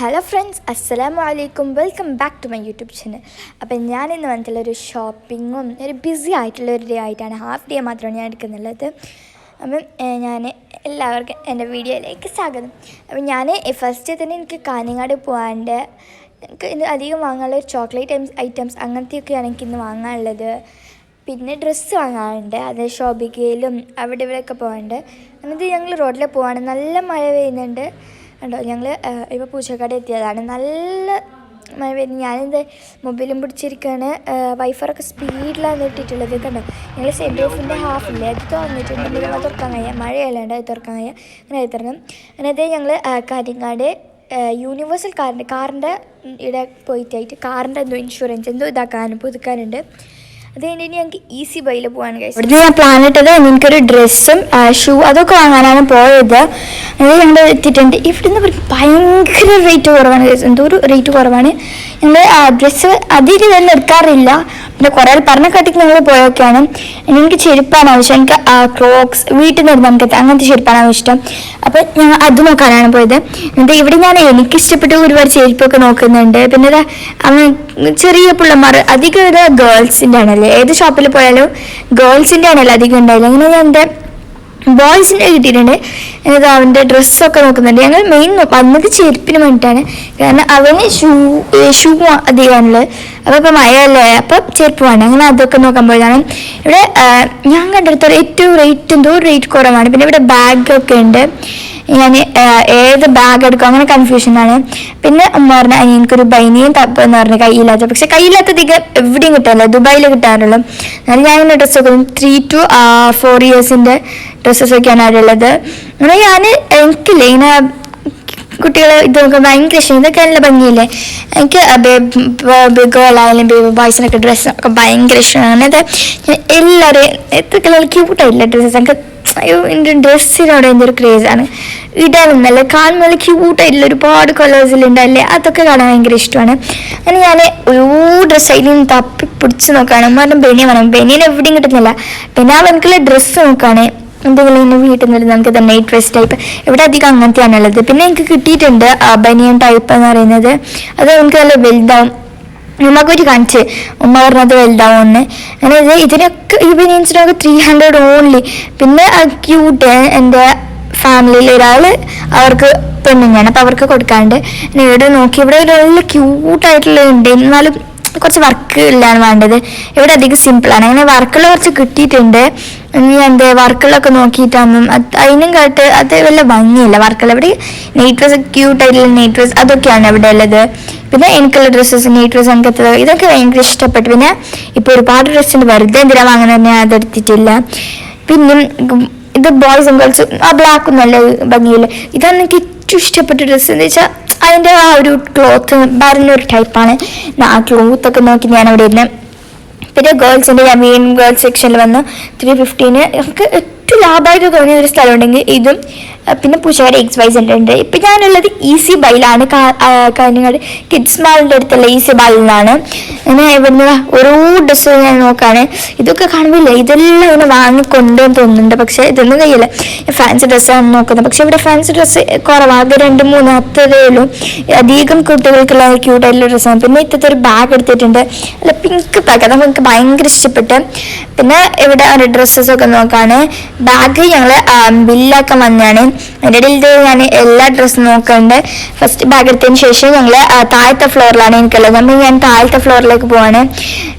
Hello friends, അസ്സലാമു അലൈക്കും. Welcome back to my YouTube channel. അപ്പം ഞാനിന്ന് വന്നിട്ടുള്ളൊരു ഷോപ്പിങ്ങും ഒരു ബിസി ആയിട്ടുള്ളൊരു ഡേ ആയിട്ടാണ്. ഹാഫ് ഡേ മാത്രമാണ് ഞാൻ എടുക്കുന്നുള്ളത്. അപ്പം ഞാൻ എല്ലാവർക്കും എൻ്റെ വീഡിയോയിലേക്ക് സ്വാഗതം. അപ്പം ഞാൻ ഫസ്റ്റ് തന്നെ എനിക്ക് കാഞ്ഞങ്ങാട് പോകാണ്ട് എനിക്ക് ഇന്ന് അധികം വാങ്ങാനുള്ള ചോക്ലേറ്റ് ഐറ്റംസ് അങ്ങനത്തെയൊക്കെയാണ് എനിക്കിന്ന് വാങ്ങാനുള്ളത്. പിന്നെ ഡ്രസ്സ് വാങ്ങാറുണ്ട്, അത് ഷോപ്പിങ്ങിലും അവിടെ ഇവിടെയൊക്കെ പോകാറുണ്ട്. എന്നിട്ട് ഞങ്ങൾ റോഡിൽ പോവാണ്, നല്ല മഴ പെയ്യുന്നുണ്ട് കണ്ടോ. ഞങ്ങൾ ഇപ്പോൾ പൂച്ചക്കാട് എത്തിയതാണ്, നല്ല മഴ പെയ്യുന്നത്. ഞാനിത് മൊബൈലും പിടിച്ചിരിക്കുകയാണ്. വൈഫറൊക്കെ സ്പീഡിലാണ് ഇട്ടിട്ടുള്ളത് കണ്ടോ. ഞങ്ങൾ സെൻറ്റ് ഓഫിൻ്റെ ഹാഫില്ലേ അത് തുറന്നിട്ടുണ്ടെങ്കിൽ അത് തുറക്കാൻ കഴിയാം, മഴയല്ലാണ്ട് അത് തുറക്കാൻ കഴിയാം. അങ്ങനെ തുറക്കണം. അതായത് ഞങ്ങൾ കാഞ്ഞങ്ങാട് യൂണിവേഴ്സൽ കാറിൻ്റെ ഇവിടെ പോയിട്ടായിട്ട് കാറിൻ്റെ എന്തോ ഇൻഷുറൻസ് എന്തോ ഇതാക്കാനും പുതുക്കാനുണ്ട്. അത് കഴിഞ്ഞിട്ട് ഞങ്ങൾക്ക് ഈസി ബൈയിൽ പോകാൻ കഴിയും. ഇവിടുന്ന് ഞാൻ പ്ലാൻ ഇട്ടത് എനിക്കൊരു ഡ്രസ്സും ഷൂ അതൊക്കെ വാങ്ങാനാണ് പോയത്. അത് ഞങ്ങൾ എത്തിയിട്ടുണ്ട്. ഇവിടുന്ന് ഭയങ്കര റേറ്റ് കുറവാണ്, എന്തോ ഒരു റേറ്റ് കുറവാണ്. ഞങ്ങൾ ഡ്രസ്സ് അധികം തന്നെ എടുക്കാറില്ല, പിന്നെ കുറേ പറഞ്ഞ കാട്ടിക്ക് ഞങ്ങൾ പോയൊക്കെയാണ്. എനിക്ക് ചെരുപ്പാണ് ആവശ്യം, എനിക്ക് ക്രോക്സ് വീട്ടിൽ നിന്ന് നമുക്ക് അങ്ങനത്തെ ചെരുപ്പാണ് ആവശ്യം. അപ്പം ഞങ്ങൾ അത് നോക്കാനാണ് പോയത്. എന്നിട്ട് ഇവിടെ ഞാൻ എനിക്കിഷ്ടപ്പെട്ട ഒരുപാട് ചെരുപ്പൊക്കെ നോക്കുന്നുണ്ട്. പിന്നെ ചെറിയ പിള്ളമാർ അധികം ഇത് ഗേൾസിൻ്റെ ആണല്ലേ, ഏത് ഷോപ്പിൽ പോയാലും ഗേൾസിൻ്റെ ആണല്ലോ അധികം ഉണ്ടായില്ല. അങ്ങനെ ഞാൻ എൻ്റെ ബോയ്സിൻ്റെ കിട്ടിയിട്ടുണ്ട്. എന്നിട്ട് അവൻ്റെ ഡ്രസ്സൊക്കെ നോക്കുന്നുണ്ട്. ഞങ്ങൾ മെയിൻ വന്നത് ചെരുപ്പിന് വേണ്ടിയിട്ടാണ്, കാരണം അവന് ഷൂ അധികമാണുള്ളത്. അപ്പോൾ ഇപ്പോൾ മഴയല്ലേ, അപ്പം ചെരുപ്പ് വേണം. അങ്ങനെ അതൊക്കെ നോക്കാൻ പോയതാണ്. ഇവിടെ ഞാൻ കണ്ടെടുത്തോളം ഏറ്റവും റേറ്റ് എന്തോ റേറ്റ് കുറവാണ്. പിന്നെ ഇവിടെ ബാഗൊക്കെ ഉണ്ട്. ഞാൻ ഏത് ബാഗ് എടുക്കും അങ്ങനെ കൺഫ്യൂഷനാണ്. പിന്നെ അമ്മ പറഞ്ഞാൽ എനിക്കൊരു ബനിയൻ ടപ്പ് എന്ന് പറഞ്ഞാൽ കയ്യില്ലാത്ത, പക്ഷെ കയ്യില്ലാത്തധികം എവിടെയും കിട്ടാറില്ല, ദുബായിൽ കിട്ടാറുള്ളൂ. എന്നാലും ഞാൻ ഇങ്ങനെ ഡ്രസ്സൊക്കെ 3 to 4 yearsൻ്റെ ഡ്രസ്സസൊക്കെയാണ് അവിടെ ഉള്ളത്. അങ്ങനെ എനിക്കില്ലേ ഇങ്ങനെ കുട്ടികൾ ഇത് നോക്കാൻ ഭയങ്കര ഇഷ്ടം. ഇതൊക്കെ നല്ല ഭംഗിയില്ലേ. എനിക്ക് ഗേളായാലും ബേബി ബോയ്സിനൊക്കെ ഡ്രസ്സൊക്കെ ഭയങ്കര ഇഷ്ടമാണ്. അങ്ങനത്തെ എല്ലാവരെയും എത്ര ക്യൂട്ടായില്ല ഡ്രസ്സസ്. എനിക്ക് എൻ്റെ ഡ്രസ്സിനോട് എൻ്റെ ഒരു ക്രേസാണ്. ഇടാനൊന്നല്ല, കാണുമ്പോൾ ക്യൂട്ടായിട്ടുള്ള ഒരുപാട് കളേഴ്സിലുണ്ടല്ലേ, അതൊക്കെ കാണാൻ ഭയങ്കര ഇഷ്ടമാണ്. അങ്ങനെ ഞാൻ ഒരു ഡ്രസ്സ് അതിൽ നിന്ന് തപ്പി പിടിച്ച് നോക്കുകയാണ്. കാരണം ബനിയൻ എവിടെയും കിട്ടുന്നില്ല. പിന്നെ എനിക്കുള്ള ഡ്രസ്സ് നോക്കുകയാണ്, എന്തെങ്കിലും ഇങ്ങനെ വീട്ടിൽ നിന്ന് നമുക്ക് നൈറ്റ് ഡ്രസ് ടൈപ്പ് ഇവിടെ അധികം അങ്ങനത്തെയാണുള്ളത്. പിന്നെ എനിക്ക് കിട്ടിയിട്ടുണ്ട് ബനിയൻ ടൈപ്പ് എന്ന് പറയുന്നത്. അത് എനിക്ക് നല്ല വലുതാവും. ഉമ്മക്കൊരു കാണിച്ച് ഉമ്മ പറഞ്ഞത് വലുതാവുമെന്ന്. അങ്ങനെ ഇതിനൊക്കെ ഈ ബനിയൻസിനൊക്കെ 300 ഓൺലി. പിന്നെ ക്യൂട്ട് എൻ്റെ ഫാമിലിയിൽ ഒരാൾ അവർക്ക് പെണ്ണുങ്ങാണ്, അപ്പോൾ അവർക്ക് കൊടുക്കാണ്ട് ഇവിടെ നോക്കി. ഇവിടെ ഒരു നല്ല ക്യൂട്ടായിട്ടുള്ളത്, എന്നാലും കുറച്ച് വർക്ക് ഇല്ലാണ് വേണ്ടത്. ഇവിടെ അധികം സിമ്പിളാണ്. അങ്ങനെ വർക്കുകൾ കുറച്ച് കിട്ടിയിട്ടുണ്ട്. എൻ്റെ വർക്കുകളൊക്കെ നോക്കിയിട്ടാകുമ്പം അതിനും കേട്ട് അത് വല്ല ഭംഗിയില്ല വർക്കുകൾ. ഇവിടെ നെയ്റ്റ് ഡ്രസ്സ് ക്യൂട്ടായിട്ടുള്ള നെയ്റ്റ് ഡ്രസ്സ് അതൊക്കെയാണ് ഇവിടെ ഉള്ളത്. പിന്നെ എനിക്കുള്ള ഡ്രസ്സസ് നെയ്റ്റ് ഡ്രസ്സ് അങ്ങനത്തെ ഇതൊക്കെ ഭയങ്കര ഇഷ്ടപ്പെട്ടു. പിന്നെ ഇപ്പോൾ ഒരുപാട് ഡ്രസ്സുണ്ട്, വെറുതെ എന്തിനാ വാങ്ങുന്നത്, ഞാൻ അതെടുത്തിട്ടില്ല. പിന്നെ ഇത് ബോയ്സ് ആൻഡ് ഗേൾസ് ബ്ലാക്ക് നല്ല ഭംഗിയില്ല. ഇതാണ് എനിക്ക് ഏറ്റവും ഇഷ്ടപ്പെട്ട ഡ്രസ്സ് എന്ന് വെച്ചാൽ അതിൻ്റെ ആ ഒരു ക്ലോത്ത് പറഞ്ഞൊരു ടൈപ്പാണ്. ആ ക്ലോത്തൊക്കെ നോക്കി ഞാൻ അവിടെ ഇരുന്ന്. പിന്നെ ഗേൾസിൻ്റെ ഞാൻ മെയിൻ ഗേൾസ് സെക്ഷനിൽ വന്ന് 350 നമുക്ക് ഏറ്റവും ലാഭമായിട്ട് തോന്നിയ ഒരു സ്ഥലം ഉണ്ടെങ്കിൽ ഇതും. പിന്നെ പൂച്ചക്കാട് XYZ ഉണ്ട്. ഇപ്പം ഞാനുള്ളത് ഈസി ബൈയിലാണ്, കാഞ്ഞങ്ങാട് കിഡ്സ് മാളിൻ്റെ അടുത്തുള്ള ഈസി ബൈയിൽ നിന്നാണ്. അങ്ങനെ ഇവിടുന്ന് ഓരോ ഡ്രസ്സ് ഞാൻ നോക്കുകയാണ്. ഇതൊക്കെ കാണുമ്പോൾ ഇതെല്ലാം ഇങ്ങനെ വാങ്ങിക്കൊണ്ടുവന്ന് തോന്നുന്നുണ്ട്, പക്ഷേ ഇതൊന്നും കഴിയില്ല. ഫാൻസി ഡ്രസ്സാണ് നോക്കുന്നത്, പക്ഷേ ഇവിടെ ഫാൻസി ഡ്രസ്സ് കുറവാകെ 2-3 അത്രയേ ഉള്ളൂ. അധികം കുട്ടികൾക്കുള്ള ക്യൂട്ടായിട്ടുള്ള ഡ്രസ്സാണ്. പിന്നെ ഇത്തരത്തെ ഒരു ബാഗ് എടുത്തിട്ടുണ്ട്, അല്ല പിങ്ക് ബാഗ്, അത് നമുക്ക് ഭയങ്കര ഇഷ്ടപ്പെട്ട്. പിന്നെ ഇവിടെ ഒരു ഡ്രസ്സസൊക്കെ നോക്കുകയാണ്. ബാഗ് ഞങ്ങൾ ബില്ലാക്കാൻ വന്നതാണ്. അതിൻ്റെ ഇടയിൽ ഞാൻ എല്ലാ ഡ്രസ്സും നോക്കുന്നുണ്ട്. ഫസ്റ്റ് ബാഗ് എടുത്തതിന് ശേഷം ഞങ്ങൾ താഴത്തെ ഫ്ലോറിലാണ് എനിക്കുള്ളത്. നമ്മൾ ഞാൻ താഴത്തെ ഫ്ലോറിലേക്ക് പോവാണ്.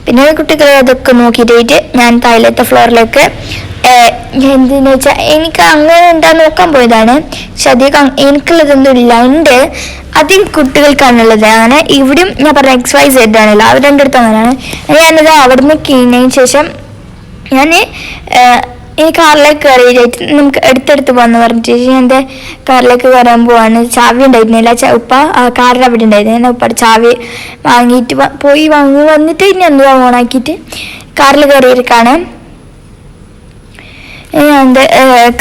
പിന്നെ കുട്ടികളെ അതൊക്കെ നോക്കിയിട്ട് ഞാൻ താഴത്തെ ഫ്ലോറിലേക്ക് എന്തെന്ന് വെച്ചാൽ എനിക്ക് അങ്ങനെ എന്താ നോക്കാൻ പോയതാണ്. പക്ഷെ അധികം എനിക്കുള്ളതൊന്നും ഇല്ല, ഉണ്ട് അധികം കുട്ടികൾക്കാണുള്ളത്. അങ്ങനെ ഇവിടെയും ഞാൻ പറഞ്ഞ XYZ ആണല്ലോ, അവർ രണ്ടിടത്തും അങ്ങനെയാണ്. ഞാനത് അവിടെ നിന്ന് കഴിഞ്ഞതിന് ശേഷം ഞാൻ ഈ കാറിലേക്ക് കയറിയിട്ട് നമുക്ക് എടുത്തെടുത്ത് പോകാന്ന് പറഞ്ഞിട്ട് ഞാൻ എൻ്റെ കാറിലേക്ക് കയറാൻ പോവാണ്. ചാവി ഉണ്ടായിരുന്നില്ല, ഉപ്പ കാറിൽ അവിടെ ഉണ്ടായിരുന്നു. ഞാൻ ഉപ്പയുടെ ചാവി വാങ്ങിയിട്ട് വന്നിട്ട് ഇനി എന്തുവാ ഓണാക്കിയിട്ട് കാറിൽ കയറിയിരിക്കാണ്. എൻ്റെ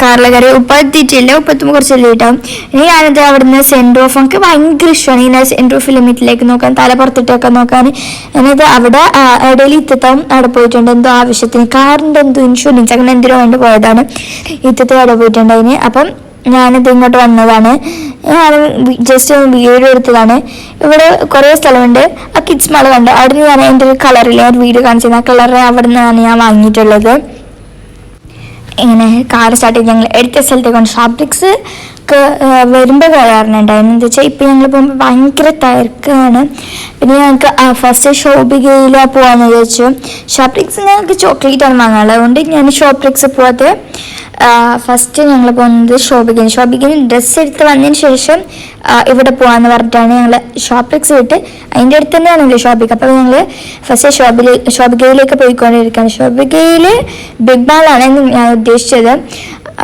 കാറിൽ കയറി ഉപ്പ എത്തിയിട്ടില്ല, ഉപ്പത്തുമ്പോൾ കുറച്ച് ലേറ്റാവും. ഇനി ഞാനത് അവിടെ നിന്ന് സെൻറ്റ് ഓഫ് എനിക്ക് ഭയങ്കര ഇഷ്ടമാണ് ഇങ്ങനെ സെൻറ്റ് ഓഫ് ലിമിറ്റിലേക്ക് നോക്കാൻ, തല പുറത്തിട്ടൊക്കെ നോക്കാൻ. ഞാനത് അവിടെ ഇടയിൽ ഇത്തത്താവും അവിടെ പോയിട്ടുണ്ട്, എന്തോ ആവശ്യത്തിന് കാറിൻ്റെ എന്തോ ഇൻഷുറൻസ് അങ്ങനെ എന്തിനോ വേണ്ടി പോയതാണ്. ഇത്തത്തെ അവിടെ പോയിട്ടുണ്ടായിന്. അപ്പം ഞാനിത് ഇങ്ങോട്ട് വന്നതാണ്. ഞാൻ ജസ്റ്റ് ഒന്ന് വീഡിയോ എടുത്തതാണ്. ഇവിടെ കുറേ സ്ഥലമുണ്ട്. ആ കിഡ്സ് മാൾ കണ്ട് അവിടെ നിന്ന് ഞാൻ എൻ്റെ ഒരു കളറിൽ ഒരു വീഡിയോ കാണിച്ചിരുന്നു. ആ കളർ അവിടെ നിന്നാണ് ഞാൻ വാങ്ങിയിട്ടുള്ളത്. ഇങ്ങനെ കാർ സ്റ്റാർട്ട് ചെയ്ത് ഞങ്ങൾ എടുത്ത സ്ഥലത്തേക്കാണ്. ഷോപ്രിക്സ് വരുമ്പോൾ കയറാറുണ്ടായിരുന്നു. എന്താ വെച്ചാൽ ഇപ്പോൾ ഞങ്ങൾ പോകുമ്പോൾ ഭയങ്കര തിരക്കാണ്. പിന്നെ ഞങ്ങൾക്ക് ഫസ്റ്റ് ഷോപ്പിംഗിലാണ് പോകാമെന്ന് വിചാരിച്ചു. ഷോപ്രിക്സ് ഞങ്ങൾക്ക് ചോക്ലേറ്റാണ് വാങ്ങാനുള്ളത്. അതുകൊണ്ട് ഞാൻ ഷോപ്രിക്സ് പോകാതെ ഫസ്റ്റ് ഞങ്ങൾ പോകുന്നത് ഷോപ്പിങ്ങിന് ഡ്രസ്സ് എടുത്ത് വന്നതിന് ശേഷം ഇവിടെ പോകാമെന്ന് പറഞ്ഞിട്ടാണ് ഞങ്ങൾ ഷോപ്രിക്സ് വിട്ട് അതിൻ്റെ അടുത്ത് തന്നെയാണല്ലോ ഷോപ്പിംഗ്. അപ്പോൾ ഞങ്ങൾ ഫസ്റ്റ് ഷോപ്പിംഗിലേക്ക് പോയിക്കൊണ്ടിരിക്കുകയാണ്. ഷോപ്പിംഗിൽ ബിഗ് മാളാണ് ഞാൻ ഉദ്ദേശിച്ചത്.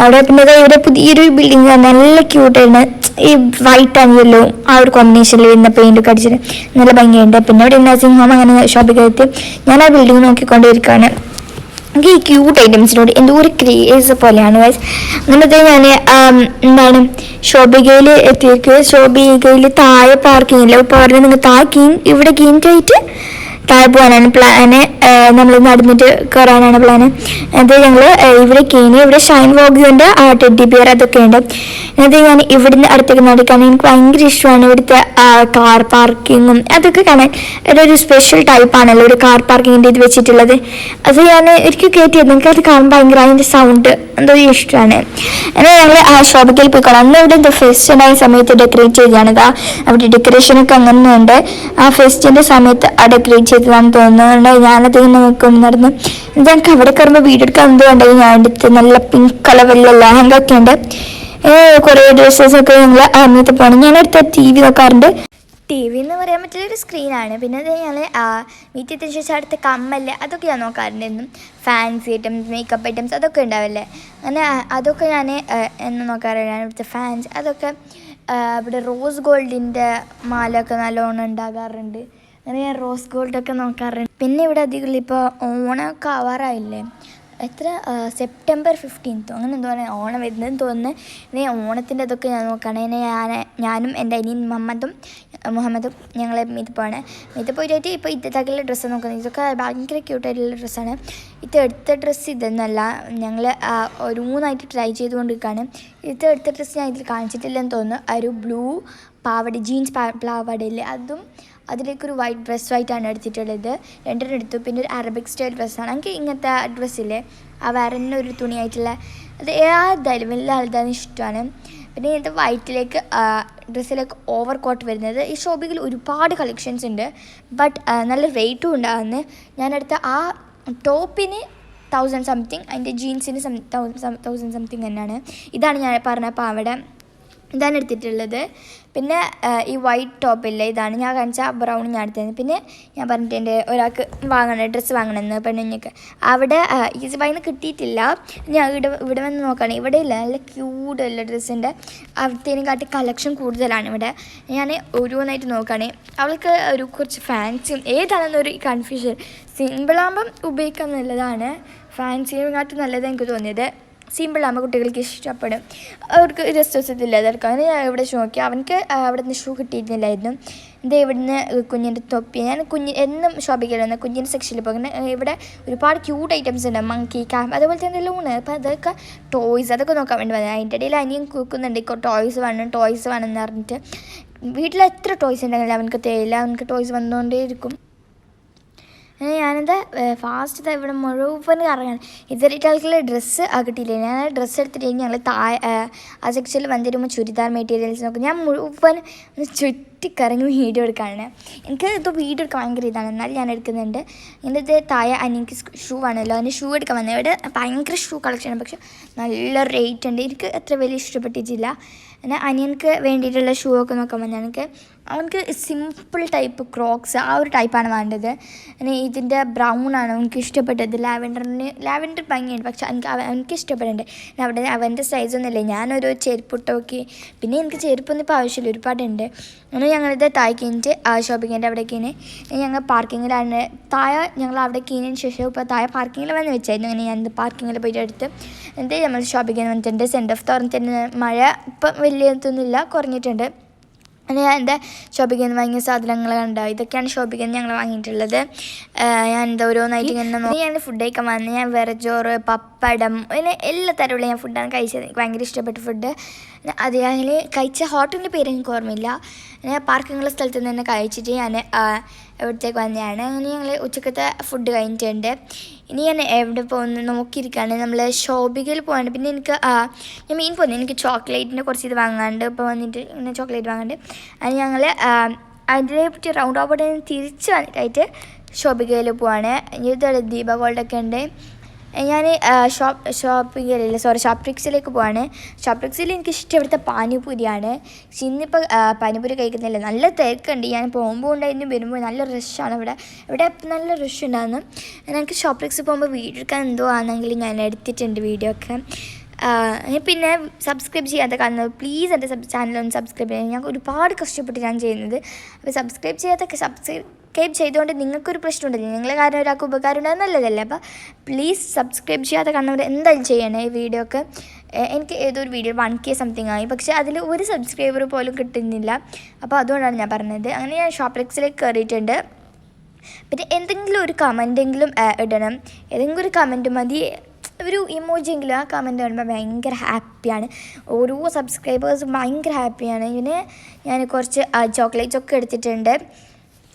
അവിടെ പിന്നെ ഇവിടെ പുതിയൊരു ബിൽഡിങ് നല്ല ക്യൂട്ടായിരുന്നു. ഈ വൈറ്റ് ആൻഡ് യെല്ലോ ആ ഒരു കോമ്പിനേഷനിൽ വരുന്ന പെയിൻ്റൊക്കെ അടിച്ചിട്ട് നല്ല ഭംഗിയുണ്ട്. പിന്നെ ഇവിടെ നഴ്സിംഗ് ഹോം അങ്ങനെ ഷോപ്പിംഗ് എത്തി ഞാൻ ആ ബിൽഡിങ് നോക്കിക്കൊണ്ടിരിക്കുകയാണ്. എനിക്ക് ഈ ക്യൂട്ട് ഐറ്റംസിനോട് എന്തോ ഒരു ക്രേസ് പോലെയാണ് ഗൈസ്. അങ്ങനത്തെ ഞാൻ എന്താണ് ഷോപ്പിംഗയിൽ എത്തിയേക്ക്. ഷോപ്പിംഗയിൽ താഴെ പാർക്കിംഗ് ഇല്ല. ഇപ്പോൾ പറഞ്ഞാൽ നിങ്ങൾ താഴെ ഇവിടെ കീൻറ്റായിട്ട് താഴെ പോകാനാണ് പ്ലാന്. നമ്മൾ നടന്നിട്ട് കയറാനാണ് പ്ലാന്. അത് ഞങ്ങൾ ഇവിടെ കീനി ഇവിടെ ഷൈൻ വോഗ്സിൻ്റെ ടെഡ്ഡി ബിയർ അതൊക്കെ ഉണ്ട്. അത് ഞാൻ ഇവിടുന്ന് അടുത്തേക്ക് നടക്കാൻ എനിക്ക് ഭയങ്കര ഇഷ്ടമാണ്. ഇവിടുത്തെ കാർ പാർക്കിങ്ങും അതൊക്കെ കാണാൻ ഒരു സ്പെഷ്യൽ ടൈപ്പാണല്ലോ ഒരു കാർ പാർക്കിങ്ങിൻ്റെ ഇത് വെച്ചിട്ടുള്ളത്. അത് ഞാൻ എനിക്ക് കയറ്റിയത് എനിക്കത് കാണുമ്പോൾ ഭയങ്കര അതിൻ്റെ സൗണ്ട് എന്തോ ഇഷ്ടമാണ്. എന്നാൽ ഞങ്ങൾ ആ ഷോപ്പിൽ പോയിക്കോളാം. അന്ന് ഇവിടെ എന്താ ഫെസ്റ്റ് ഉണ്ടായ സമയത്ത് ഡെക്കറേറ്റ് ചെയ്തതാണിതാ. അവിടെ ഡെക്കറേഷനൊക്കെ അങ്ങനെ ഉണ്ട്. ആ ഫെസ്റ്റിൻ്റെ സമയത്ത് ആ ഡെക്കറേറ്റ് ചെയ്തതാണെന്ന് തോന്നുന്നുണ്ട്. ഞാനത് ഇങ്ങനെ നോക്കി നടന്ന് ഞങ്ങൾക്ക് അവിടെ കയറുമ്പോൾ വീഡിയോ എടുക്കാൻ എന്തോ ഉണ്ടെങ്കിൽ ഞാൻ എടുത്ത് നല്ല പിങ്ക് കളറുള്ള ലെഹങ്ക ഒക്കെ ഉണ്ട്. കുറേ ഡ്രസ്സസൊക്കെ ഞങ്ങൾ അന്നത്തെ പോകണം. ഞാനടുത്ത് TV നോക്കാറുണ്ട്. TV എന്ന് പറയാൻ പറ്റിയൊരു സ്ക്രീനാണ്. പിന്നെ അത് ഞങ്ങൾ വീട്ടിൽ ശേഷം അടുത്ത കമ്മല് അതൊക്കെ ഞാൻ നോക്കാറുണ്ടായിരുന്നു. ഫാൻസി ഐറ്റംസ് മേക്കപ്പ് ഐറ്റംസ് അതൊക്കെ ഉണ്ടാവില്ലേ, അങ്ങനെ അതൊക്കെ ഞാൻ എന്ന് നോക്കാറുണ്ട്. ഇവിടുത്തെ ഫാൻസ് അതൊക്കെ ഇവിടെ റോസ് ഗോൾഡിൻ്റെ മാലൊക്കെ നല്ലോണം ഉണ്ടാകാറുണ്ട്. അങ്ങനെ ഞാൻ റോസ് ഗോൾഡൊക്കെ നോക്കാറുണ്ട്. പിന്നെ ഇവിടെ അധികം ഇപ്പോൾ ഓണമൊക്കെ ആവാറായില്ലേ, എത്ര സെപ്റ്റംബർ 15 അങ്ങനെ എന്തോ ഓണം വരുന്നതെന്ന് തോന്നുന്നു. ഇനി ഓണത്തിൻ്റെ അതൊക്കെ ഞാൻ നോക്കുകയാണ്. ഇനി ഞാനും എൻ്റെ അനിയൻ മുഹമ്മദും ഞങ്ങൾ മീത്തപ്പോഴാണ്. മീത്തപ്പോയിട്ട് ഇപ്പോൾ ഇത്തരത്തിലുള്ള ഡ്രസ്സ് നോക്കുന്നത്. ഇതൊക്കെ ഭയങ്കര ക്യൂട്ടായിട്ടുള്ള ഡ്രസ്സാണ്. ഇത് എടുത്ത ഡ്രസ്സ് ഇതൊന്നല്ല, ഞങ്ങൾ ഒരു 3 ട്രൈ ചെയ്തുകൊണ്ടിരിക്കുകയാണ്. ഇത് എടുത്ത ഡ്രസ്സ് ഞാൻ ഇതിൽ കാണിച്ചിട്ടില്ലെന്ന് തോന്നുന്നു. ഒരു ബ്ലൂ പാവാട ജീൻസ് പാവാടയില്ലേ അതും അതിലേക്കൊരു വൈറ്റ് ഡ്രസ്സായിട്ടാണ് എടുത്തിട്ടുള്ളത്. രണ്ടെണ്ണം എടുത്തു. പിന്നെ ഒരു അറബിക് സ്റ്റൈൽ ഡ്രസ്സാണ്. എനിക്ക് ഇങ്ങനത്തെ ഡ്രസ്സില്ലേ ആ വേറെ തന്നെ ഒരു തുണിയായിട്ടുള്ള അത് ഏതായാലും വലിയ ആൾക്കാരും ഇഷ്ടമാണ്. പിന്നെ ഇങ്ങനത്തെ വൈറ്റിലേക്ക് ഡ്രസ്സിലേക്ക് ഓവർ കോട്ട് വരുന്നത് ഈ ഷോപ്പിങ്ങിൽ ഒരുപാട് കളക്ഷൻസ് ഉണ്ട്. ബട്ട് നല്ല റേറ്റും ഉണ്ടാകുന്നത്. ഞാനെടുത്ത ആ ടോപ്പിന് 1000 സംതിങ്, അതിൻ്റെ ജീൻസിന് 1000 സംതിങ് തന്നെയാണ്. ഇതാണ് ഞാൻ പറഞ്ഞ പാവാട, ഇതാണ് എടുത്തിട്ടുള്ളത്. പിന്നെ ഈ വൈറ്റ് ടോപ്പില്ലേ ഇതാണ് ഞാൻ കാണിച്ച ബ്രൗൺ ഞാൻ എടുത്തത്. പിന്നെ ഞാൻ പറഞ്ഞിട്ട് എൻ്റെ ഒരാൾക്ക് ഡ്രസ്സ് വാങ്ങണമെന്ന് പെണ്ണുങ്ങൾക്ക് അവിടെ ഈസി ബൈന്ന് കിട്ടിയിട്ടില്ല. ഞാൻ ഇവിടെ വന്ന് നോക്കുകയാണ്. ഇവിടെ ഇല്ല, നല്ല ക്യൂട്ടുള്ള ഡ്രസ്സിൻ്റെ അവിടത്തേനെക്കാട്ടി കളക്ഷൻ കൂടുതലാണ് ഇവിടെ. ഞാൻ ഓരോന്നായിട്ട് നോക്കുകയാണ്. അവൾക്ക് ഒരു കുറച്ച് ഫാൻസിയും ഏതാണെന്നൊരു കൺഫ്യൂഷൻ. സിമ്പിളാകുമ്പം ഉപയോഗിക്കാൻ നല്ലതാണ്, ഫാൻസിയെക്കാട്ടും നല്ലതാണ് എനിക്ക് തോന്നിയത്. സിമ്പിളാകുമ്പോൾ കുട്ടികൾക്ക് ഇഷ്ടപ്പെടും, അവർക്ക് രസത്തില്ല അതെടുക്കാം. അങ്ങനെ ഞാൻ ഇവിടെ ഷൂ നോക്കി. അവനക്ക് അവിടെ നിന്ന് ഷൂ കിട്ടിയിരുന്നില്ലായിരുന്നു. ഇത് ഇവിടുന്ന് കുഞ്ഞിൻ്റെ തൊപ്പി. ഞാൻ എന്നും ഷോപ്പിങ്ങിൽ വന്ന് കുഞ്ഞിൻ്റെ സെക്ഷനിൽ പോകുന്നത്. ഇവിടെ ഒരുപാട് ക്യൂട്ട് ഐറ്റംസ് ഉണ്ട്, മങ്കി ക്യാമ്പ് അതുപോലെ തന്നെ ലൂണ്. അപ്പോൾ അതൊക്കെ ടോയ്സ് അതൊക്കെ നോക്കാൻ വേണ്ടി വന്നത്. അതിൻ്റെ ഇടയിൽ അനിയൻ കൂക്കുന്നുണ്ട് ടോയ്സ് വേണമെന്ന് പറഞ്ഞിട്ട്. വീട്ടിൽ എത്ര ടോയ്സ് ഉണ്ടെങ്കിലും അവനക്ക് തേയില്ല, അവനക്ക് ടോയ്സ് വന്നുകൊണ്ടേയിരിക്കും. ഞാനെന്താ ഫാസ്റ്റ് ഇവിടെ മുഴുവൻ കറങ്ങാൻ. ഇതുവരെയാൾക്കുള്ള ഡ്രസ്സ് കിട്ടിയില്ല. ഞാൻ ഡ്രസ്സ് എടുത്തിട്ട് ഞങ്ങൾ ആ സെക്ഷനിൽ വന്നിരുമ്പോൾ ചുരിദാർ മെറ്റീരിയൽസ് നോക്കും. ഞാൻ മുഴുവൻ ചുറ്റിക്കറങ്ങി വീഡിയോ എടുക്കാനാണ്. എനിക്ക് ഇപ്പോൾ വീഡിയോ എടുക്കാൻ ഭയങ്കര ഇതാണ്, എന്നാലും ഞാൻ എടുക്കുന്നുണ്ട്. ഇതിൻ്റെ താഴെ എനിക്ക് ഷൂ ആണല്ലോ, അതിന് ഷൂ എടുക്കാൻ വന്നത്. ഇവിടെ ഭയങ്കര ഷൂ കളക്ഷനാണ്, പക്ഷെ നല്ല റേറ്റ് ഉണ്ട്. എനിക്ക് അത്ര വലിയ ഇഷ്ടപ്പെട്ടിട്ടില്ല. എന്നാൽ അനിയനക്ക് വേണ്ടിയിട്ടുള്ള ഷൂ ഒക്കെ നോക്കാൻ വന്നത്. അവനക്ക് സിമ്പിൾ ടൈപ്പ് ക്രോക്സ് ആ ഒരു ടൈപ്പാണ് വേണ്ടത്. പിന്നെ ഇതിൻ്റെ ബ്രൗൺ ആണ് അവനക്ക് ഇഷ്ടപ്പെട്ടത്. ലാവൻഡർ ഭംഗിയുണ്ട്, പക്ഷെ അവനക്ക് ഇഷ്ടപ്പെടുന്നുണ്ട്. അവിടെ അവൻ്റെ സൈസൊന്നുമില്ല. ഞാനൊരു ചെരുപ്പിട്ട് നോക്കി. പിന്നെ എനിക്ക് ചെരുപ്പൊന്നും ഇപ്പോൾ ആവശ്യമില്ല, ഒരുപാടുണ്ട്. അങ്ങനെ ഞങ്ങളിത് താഴേക്കിട്ട് ഷോപ്പിങ്ങിൻ്റെ അവിടേക്കിന് ഞങ്ങൾ പാർക്കിങ്ങിലാണ്. ഞങ്ങൾ അവിടെ കീനതിന് ശേഷം ഇപ്പോൾ താഴെ പാർക്കിങ്ങിൽ വന്ന് വെച്ചായിരുന്നു. അങ്ങനെ ഞാൻ പാർക്കിങ്ങിൽ പോയിട്ട് എടുത്ത് എന്നിട്ട് നമ്മൾ ഷോപ്പിങ്ങിന് വന്നിട്ടുണ്ട്. സെൻഡ് ഓഫ് തുറന്നിട്ടുണ്ട്. മഴ ഇപ്പം വലിയ ഇതൊന്നുമില്ല, കുറഞ്ഞിട്ടുണ്ട്. ഞാൻ എൻ്റെ ഷോപ്പിങ്ങിൽ നിന്ന് വാങ്ങിയ സാധനങ്ങൾ കണ്ടോ, ഇതൊക്കെയാണ് ഷോപ്പിങ്ങിൽ നിന്ന് ഞങ്ങൾ വാങ്ങിയിട്ടുള്ളത്. ഞാൻ എന്താ ഓരോന്നായിട്ട് ഇങ്ങനെ ഞാൻ ഫുഡ് കഴിക്കാൻ വന്ന് ഞാൻ വെറച്ചോറ്, പപ്പടം, പിന്നെ എല്ലാ തരമുള്ള ഞാൻ ഫുഡാണ് കഴിച്ചത്. എനിക്ക് ഭയങ്കര ഇഷ്ടപ്പെട്ട ഫുഡ്. അത് ഞാൻ കഴിച്ച ഹോട്ടലിൻ്റെ പേര് എനിക്ക് ഓർമ്മയില്ല. ഞാൻ പാർക്കിങ്ങുള്ള സ്ഥലത്ത് നിന്ന് തന്നെ കഴിച്ചിട്ട് ഞാൻ ഇവിടത്തേക്ക് വന്നതാണ്. അങ്ങനെ ഞങ്ങൾ ഉച്ചക്കത്തെ ഫുഡ് കഴിഞ്ഞിട്ടുണ്ട്. ഇനി ഞാൻ എവിടെ പോകുന്നു നോക്കിയിരിക്കുകയാണ്. നമ്മൾ ഷോപ്പിങ്ങിൽ പോകാണ്ട്. പിന്നെ എനിക്ക് ഞാൻ മെയിൻ പോകുന്നത് എനിക്ക് ചോക്ലേറ്റിൻ്റെ കുറച്ച് ഇത് വാങ്ങാണ്ട്. ഇപ്പോൾ വന്നിട്ട് ഇങ്ങനെ ചോക്ലേറ്റ് വാങ്ങാണ്ട്. അത് ഞങ്ങൾ അതിനെ പറ്റി റൗണ്ട് ഓപ്പോട്ട് തിരിച്ച് വന്നിട്ടായിട്ട് ഷോപ്പിങ്ങിൽ പോവാണ്. ഇതൊരു ദീപ ഗോൾഡൊക്കെ ഉണ്ട്. ഞാൻ ഷോപ്രിക്സിലേക്ക് പോവാണ്. ഷോപ്രിക്സിൽ എനിക്ക് ഇഷ്ടം ഇവിടുത്തെ പാനിപൂരിയാണ്. പക്ഷെ ഇന്നിപ്പോൾ പാനിപൂരി കഴിക്കുന്നില്ല, നല്ല തിരക്കുണ്ട്. ഞാൻ പോകുമ്പോൾ ഉണ്ടായിരുന്നു, വരുമ്പോൾ നല്ല റഷാണ്. ഇവിടെ നല്ല റഷ് ഉണ്ടായിരുന്നു. എനിക്ക് ഷോപ്രിക്സിൽ പോകുമ്പോൾ വീഡിയോ എടുക്കാൻ എന്തോ ആണെങ്കിൽ ഞാൻ എടുത്തിട്ടുണ്ട് വീഡിയോ ഒക്കെ. പിന്നെ സബ്സ്ക്രൈബ് ചെയ്യാതെ കാണുന്നത് പ്ലീസ് എൻ്റെ ചാനലൊന്ന് സബ്സ്ക്രൈബ് ചെയ്യാൻ. ഞാൻ ഒരുപാട് കഷ്ടപ്പെട്ട് ഞാൻ ചെയ്യുന്നത്. അപ്പോൾ സബ്സ്ക്രൈബ് ചെയ്തുകൊണ്ട് നിങ്ങൾക്കൊരു പ്രശ്നമുണ്ടല്ലോ, നിങ്ങളെ കാരണം ഒരാൾക്ക് ഉപകാരം ഉണ്ടാകും, നല്ലതല്ലേ. അപ്പോൾ പ്ലീസ് സബ്സ്ക്രൈബ് ചെയ്യാതെ കാണുന്നവർ എന്തായാലും ചെയ്യണേ. ഈ വീഡിയോ ഒക്കെ എനിക്ക് ഏതൊരു വീഡിയോ 1K സംതിങ് ആയി, പക്ഷേ അതിൽ ഒരു സബ്സ്ക്രൈബർ പോലും കിട്ടുന്നില്ല. അപ്പോൾ അതുകൊണ്ടാണ് ഞാൻ പറഞ്ഞത്. അങ്ങനെ ഞാൻ ഷോപ്രിക്സിലേക്ക് കയറിയിട്ടുണ്ട്. പിന്നെ എന്തെങ്കിലും ഒരു കമൻറ്റെങ്കിലും ഇടണം. ഏതെങ്കിലും ഒരു കമൻറ്റ് മതി, ഒരു ഇമോജിയെങ്കിലും. ആ കമൻറ്റ് കാണുമ്പോൾ ഭയങ്കര ഹാപ്പിയാണ്. ഓരോ സബ്സ്ക്രൈബേഴ്സും ഭയങ്കര ഹാപ്പിയാണ്. പിന്നെ ഞാൻ കുറച്ച് ചോക്ലേറ്റ്സ് ഒക്കെ എടുത്തിട്ടുണ്ട്.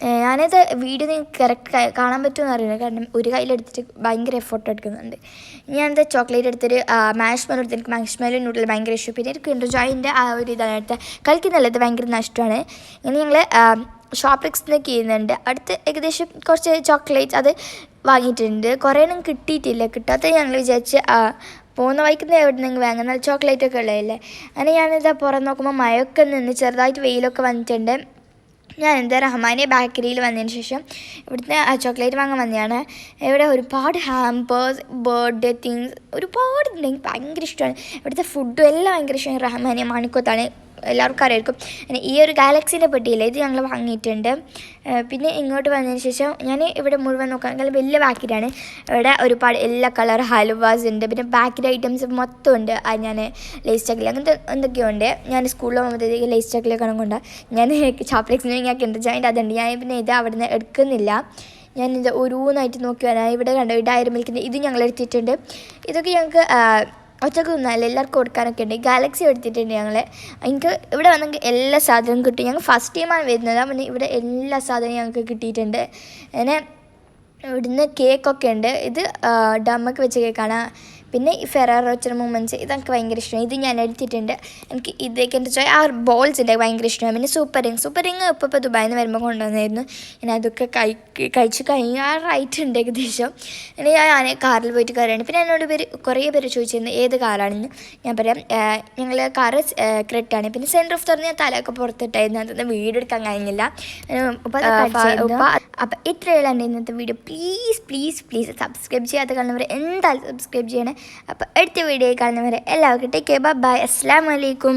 ഞാനത് വീഡിയോ നിങ്ങൾക്ക് കറക്റ്റ് കാണാൻ പറ്റുമെന്ന് അറിയില്ല, കാരണം ഒരു കയ്യിലെടുത്തിട്ട് ഭയങ്കര എഫോർട്ട് എടുക്കുന്നുണ്ട്. ഞാനത് ചോക്ലേറ്റ് എടുത്തിട്ട് മാഷ്മെല്ലോ എടുത്തിട്ട് എനിക്ക് മാഷ്മെല്ലോ നൂഡിൽ ഭയങ്കര ഇഷ്ടം. പിന്നെ ഒരു കിൻഡർ ജോയിൻ്റെ ആ ഒരു ഇതാണ് എടുത്ത് കളിക്കുന്നുള്ളത് ഭയങ്കര നഷ്ടമാണ്. ഇങ്ങനെ ഞങ്ങൾ ഷോപ്രിക്സിൽ നിന്ന് ചെയ്യുന്നുണ്ട്. അടുത്ത് ഏകദേശം കുറച്ച് ചോക്ലേറ്റ്സ് അത് വാങ്ങിയിട്ടുണ്ട്. കുറേ ഒന്നും കിട്ടിയിട്ടില്ല. കിട്ടാത്ത ഞങ്ങൾ വിചാരിച്ച് പോകുന്ന വൈക്കുന്ന എവിടെ നിന്ന് വാങ്ങും, നല്ല ചോക്ലേറ്റൊക്കെ ഉള്ളതല്ലേ. അങ്ങനെ ഞാനിതാ പുറം നോക്കുമ്പോൾ മഴയൊക്കെ നിന്ന് ചെറുതായിട്ട് വെയിലൊക്കെ വന്നിട്ടുണ്ട്. ഞാൻ എന്താ റഹ്മാനിയ ബേക്കറിയിൽ വന്നതിന് ശേഷം ഇവിടുത്തെ ചോക്ലേറ്റ് വാങ്ങാൻ വന്നതാണ്. ഇവിടെ ഒരുപാട് ഹാമ്പേഴ്സ്, ബർത്ത്ഡേ തിങ്സ് ഒരുപാട് ഉണ്ടെങ്കിൽ ഭയങ്കര ഇഷ്ടമാണ്. ഇവിടുത്തെ ഫുഡും എല്ലാം ഭയങ്കര ഇഷ്ടമാണ്. റഹ്മാനിയ മണിക്കത്താണ്, എല്ലാവർക്കും അറിയായിരിക്കും. ഈ ഒരു ഗാലക്സീൻ്റെ പെട്ടിയില്ലേ, ഇത് ഞങ്ങൾ വാങ്ങിയിട്ടുണ്ട്. പിന്നെ ഇങ്ങോട്ട് വന്നതിന് ശേഷം ഞാൻ ഇവിടെ മുഴുവൻ നോക്കുകയാണെങ്കിൽ വലിയ ബേക്കറിയാണ്. ഇവിടെ ഒരുപാട് എല്ലാ കളർ ഹലുവാസ് ഉണ്ട്. പിന്നെ ബേക്കറി ഐറ്റംസ് മൊത്തം ഉണ്ട്. ഞാൻ ലേസ് ചോക്ലേറ്റ് അങ്ങനത്തെ എന്തൊക്കെയോ ഉണ്ട്. ഞാൻ സ്കൂളിൽ പോകുമ്പോഴത്തേക്ക് ലേസ് ചോക്ലേറ്റ് കൊണ്ട് ഞാൻ ചോക്ലേറ്റ്സിന് ഞാൻ കിൻഡർ ജോയിൻ്റ് അതുണ്ട്. ഞാൻ പിന്നെ ഇത് അവിടെ നിന്ന് എടുക്കുന്നില്ല. ഞാനിത് ഓരോന്നായിട്ട് നോക്കി വരാൻ. ഇവിടെ കണ്ടോ ഡയറി മിൽക്കിൻ്റെ ഇത് ഞങ്ങൾ എടുത്തിട്ടുണ്ട്. ഇതൊക്കെ ഞങ്ങൾക്ക് ഒറ്റക്ക് തിന്നാലും എല്ലാവർക്കും കൊടുക്കാനൊക്കെ ഉണ്ട്. ഗാലക്സി എടുത്തിട്ടുണ്ട് ഞങ്ങൾ. എനിക്ക് ഇവിടെ വന്നെങ്കിൽ എല്ലാ സാധനവും കിട്ടും. ഞങ്ങൾ ഫസ്റ്റ് ടൈമാണ് വരുന്നത്. പിന്നെ ഇവിടെ എല്ലാ സാധനവും ഞങ്ങൾക്ക് കിട്ടിയിട്ടുണ്ട്. അങ്ങനെ ഇവിടുന്ന് കേക്കൊക്കെ ഉണ്ട്. ഇത് ഡമ്മക്ക് വെച്ച കേക്കാണ്. പിന്നെ ഈ ഫെറാറോ റോച്ചർ മൂമെൻറ്റ്സ് ഇതൊക്കെ ഭയങ്കര ഇഷ്ടമാണ്. ഇത് ഞാൻ എടുത്തിട്ടുണ്ട്. എനിക്ക് ഇതൊക്കെ എന്താ വെച്ചാൽ ആ ബോൾസ് ഉണ്ട് ഭയങ്കര ഇഷ്ടമാണ്. പിന്നെ സൂപ്പർ റിങ് ഇപ്പോൾ ദുബായിൽ നിന്ന് വരുമ്പോൾ കൊണ്ടുവന്നായിരുന്നു. ഞാൻ അതൊക്കെ കഴിച്ച് കഴിയാറായിട്ടുണ്ട് ഏകദേശം. പിന്നെ ഞാൻ കാറിൽ പോയിട്ട് കയറിയാണ്. പിന്നെ എന്നോട് കുറേ പേര് ചോദിച്ചിരുന്നു ഏത് കാറാണെന്ന്. ഞാൻ പറയാം, ഞങ്ങൾ കാറ് ക്രെറ്റാണ്. പിന്നെ സെൻറ്റർ ഓഫ് തുറന്ന് ഞാൻ തലയൊക്കെ പുറത്തിട്ടായിരുന്നു. അതൊന്നും വീഡിയോ എടുക്കാൻ കഴിഞ്ഞില്ല. അപ്പം ഇത്രയുള്ള എൻ്റെ ഇന്നത്തെ വീഡിയോ. പ്ലീസ് സബ്സ്ക്രൈബ് ചെയ്യാതെ കാണുന്നവർ എന്തായാലും സബ്സ്ക്രൈബ് ചെയ്യണേ. അപ്പോൾ അടുത്ത വീഡിയോ കാണുന്നവരെ എല്ലാവർക്കും ടേക്ക് കെയർ, ബൈ, അസ്സലാമു അലൈക്കും.